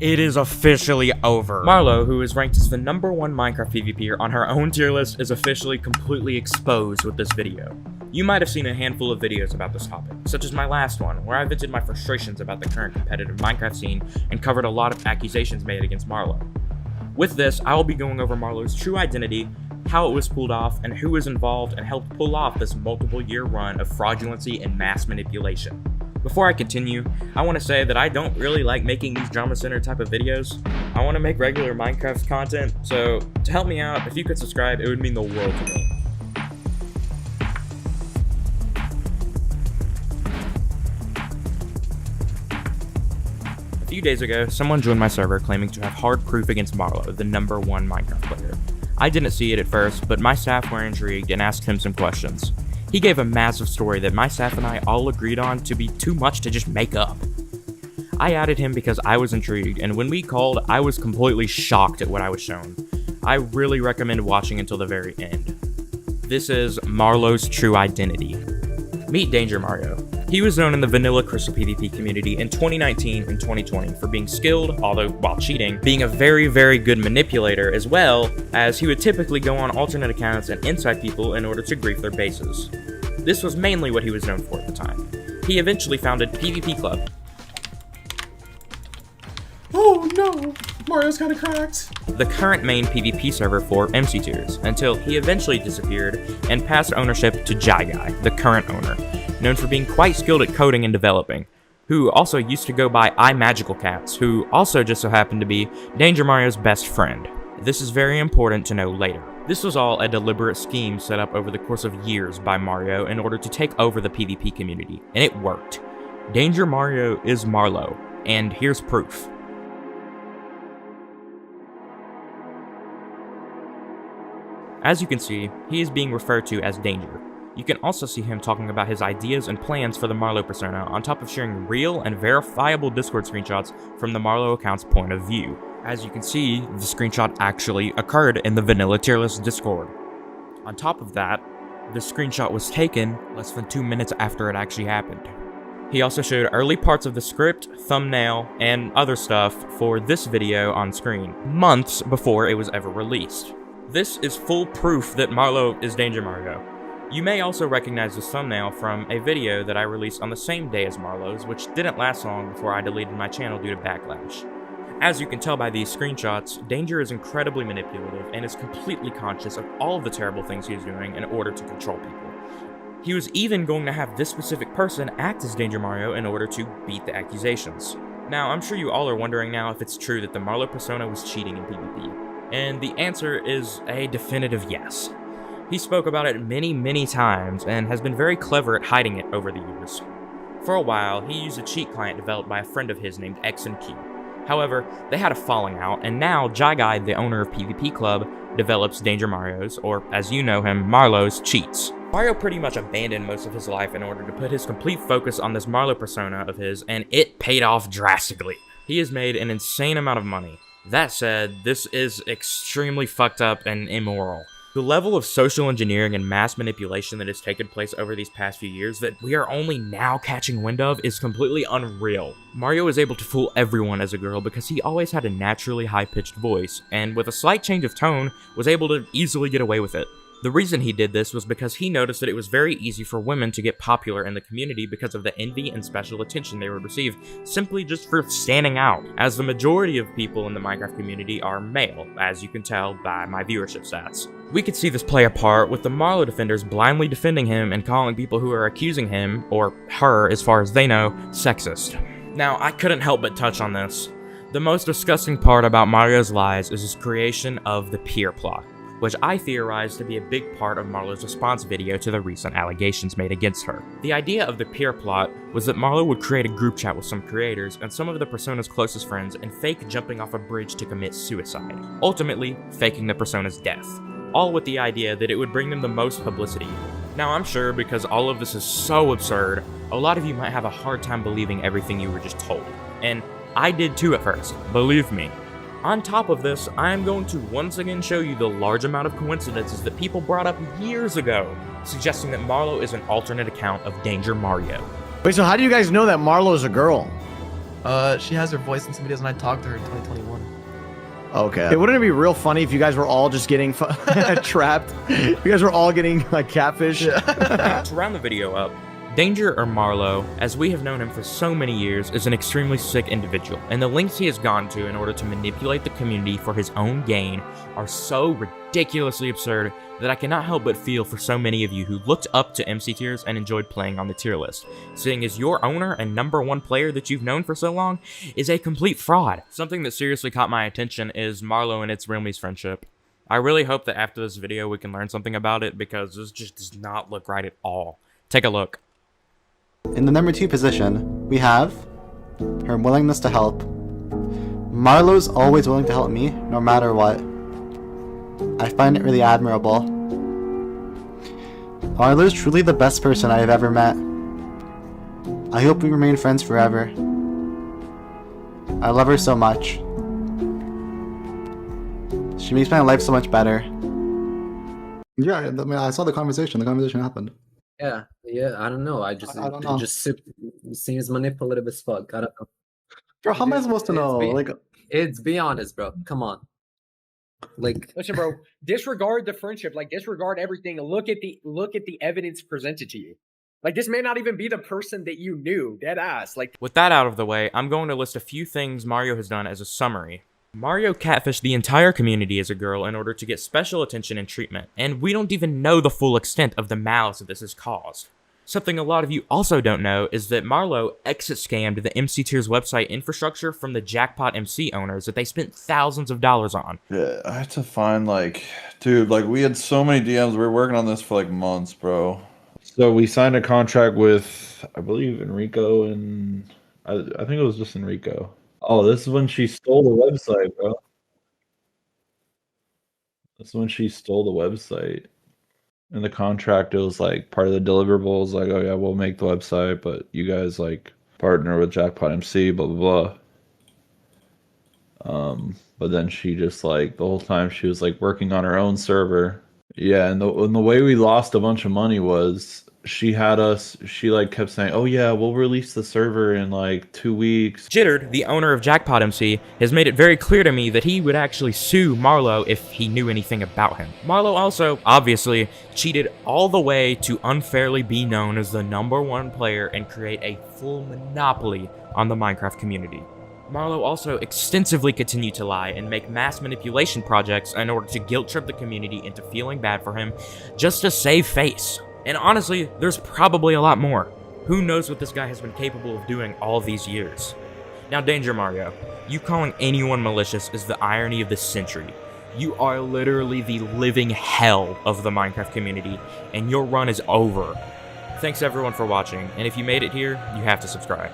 It is officially over. Marlow, who is ranked as the #1 Minecraft PvPer on her own tier list, is officially completely exposed with this video. You might have seen a handful of videos about this topic, such as my last one, where I vented my frustrations about the current competitive Minecraft scene and covered a lot of accusations made against Marlow. With this, I will be going over Marlow's true identity, how it was pulled off, and who was involved and helped pull off this multiple-year run of fraudulency and mass manipulation. Before I continue, I want to say that I don't really like making these drama-centered type of videos. I want to make regular Minecraft content, so to help me out, if you could subscribe, it would mean the world to me. A few days ago, someone joined my server claiming to have hard proof against Marlow, the #1 Minecraft player. I didn't see it at first, but my staff were intrigued and asked him some questions. He gave a massive story that my staff and I all agreed on to be too much to just make up. I added him because I was intrigued, and when we called, I was completely shocked at what I was shown. I really recommend watching until the very end. This is Marlow's true identity. Meet Danger Mario. He was known in the vanilla Crystal PvP community in 2019 and 2020 for being skilled, although while cheating, being a very, very good manipulator, as well as he would typically go on alternate accounts and inside people in order to grief their bases. This was mainly what he was known for at the time. He eventually founded PvP Club. Oh no! Mario's kinda cracked. The current main PvP server for MC tiers, until he eventually disappeared and passed ownership to Guy, the current owner, known for being quite skilled at coding and developing, who also used to go by iMagicalCats, who also just so happened to be Danger Mario's best friend. This is very important to know later. This was all a deliberate scheme set up over the course of years by Mario in order to take over the PvP community, and it worked. Danger Mario is Marlow, and here's proof. As you can see, he is being referred to as Danger. You can also see him talking about his ideas and plans for the Marlow persona, on top of sharing real and verifiable Discord screenshots from the Marlow account's point of view. As you can see, the screenshot actually occurred in the vanilla tier list Discord. On top of that, the screenshot was taken less than 2 minutes after it actually happened. He also showed early parts of the script, thumbnail, and other stuff for this video on screen, months before it was ever released. This is full proof that Marlow is Danger Mario. You may also recognize this thumbnail from a video that I released on the same day as Marlow's, which didn't last long before I deleted my channel due to backlash. As you can tell by these screenshots, Danger is incredibly manipulative and is completely conscious of all of the terrible things he is doing in order to control people. He was even going to have this specific person act as Danger Mario in order to beat the accusations. Now, I'm sure you all are wondering now if it's true that the Marlow persona was cheating in PvP. And the answer is a definitive yes. He spoke about it many times and has been very clever at hiding it over the years. For a while, he used a cheat client developed by a friend of his named AXIMITY. However, they had a falling out, and now Guy, the owner of PvP Club, develops Danger Mario's, or as you know him, Marlow's cheats. Mario pretty much abandoned most of his life in order to put his complete focus on this Marlow persona of his, and it paid off drastically. He has made an insane amount of money. That said, this is extremely fucked up and immoral. The level of social engineering and mass manipulation that has taken place over these past few years that we are only now catching wind of is completely unreal. Mario is able to fool everyone as a girl because he always had a naturally high-pitched voice, and with a slight change of tone, was able to easily get away with it. The reason he did this was because he noticed that it was very easy for women to get popular in the community because of the envy and special attention they would receive simply just for standing out, as the majority of people in the Minecraft community are male, as you can tell by my viewership stats. We could see this play a part with the Marlow defenders blindly defending him and calling people who are accusing him, or her as far as they know, sexist. Now, I couldn't help but touch on this. The most disgusting part about Mario's lies is his creation of the peer plot, which I theorized to be a big part of Marlow's response video to the recent allegations made against her. The idea of the peer plot was that Marlow would create a group chat with some creators and some of the persona's closest friends and fake jumping off a bridge to commit suicide, ultimately faking the persona's death, all with the idea that it would bring them the most publicity. Now, I'm sure because all of this is so absurd, a lot of you might have a hard time believing everything you were just told, and I did too at first, believe me. On top of this, I am going to once again show you the large amount of coincidences that people brought up years ago, suggesting that Marlow is an alternate account of Danger Mario. Wait, so how do you guys know that Marlow's a girl? She has her voice in some videos, and I talked to her in 2021. Okay. Hey, wouldn't it be real funny if you guys were all just getting trapped? You guys were all getting like catfish. To round the video up, Danger, or Marlow, as we have known him for so many years, is an extremely sick individual, and the lengths he has gone to in order to manipulate the community for his own gain are so ridiculously absurd that I cannot help but feel for so many of you who looked up to MC tiers and enjoyed playing on the tier list, seeing as your owner and #1 player that you've known for so long is a complete fraud. Something that seriously caught my attention is Marlow and its Realmies friendship. I really hope that after this video we can learn something about it, because this just does not look right at all. Take a look. In the #2 position, we have her willingness to help. Marlow's always willing to help me, no matter what. I find it really admirable. Marlow's truly the best person I have ever met. I hope we remain friends forever. I love her so much. She makes my life so much better. Yeah, I mean, I saw the conversation. The conversation happened. Yeah, I don't know. I don't know. It just seems manipulative as fuck. I don't know. Bro, how am I supposed to know? Be honest, bro. Come on. Like, listen, bro. Disregard the friendship. Like, disregard everything. Look at the evidence presented to you. Like, this may not even be the person that you knew. Dead ass. Like, with that out of the way, I'm going to list a few things Mario has done as a summary. Mario catfished the entire community as a girl in order to get special attention and treatment, and we don't even know the full extent of the malice that this has caused. Something a lot of you also don't know is that Marlow exit scammed the MC Tiers website infrastructure from the Jackpot MC owners that they spent thousands of dollars on. Yeah, I had to find, dude, we had so many DMs. We were working on this for months, bro. So we signed a contract with, I believe, Enrico, and I think it was just Enrico. Oh, this is when she stole the website, bro. This is when she stole the website. In the contract, it was part of the deliverables, oh yeah, we'll make the website, but you guys partner with Jackpot MC, blah blah blah. But then she just the whole time she was working on her own server. Yeah, and the way we lost a bunch of money was she kept saying, oh yeah, we'll release the server in 2 weeks. Jittered, the owner of Jackpot MC, has made it very clear to me that he would actually sue Marlow if he knew anything about him. Marlow also, obviously, cheated all the way to unfairly be known as the #1 player and create a full monopoly on the Minecraft community. Marlow also extensively continued to lie and make mass manipulation projects in order to guilt-trip the community into feeling bad for him just to save face. And honestly, there's probably a lot more. Who knows what this guy has been capable of doing all these years. Now, Danger Mario, you calling anyone malicious is the irony of the century. You are literally the living hell of the Minecraft community, and your run is over. Thanks everyone for watching, and if you made it here, you have to subscribe.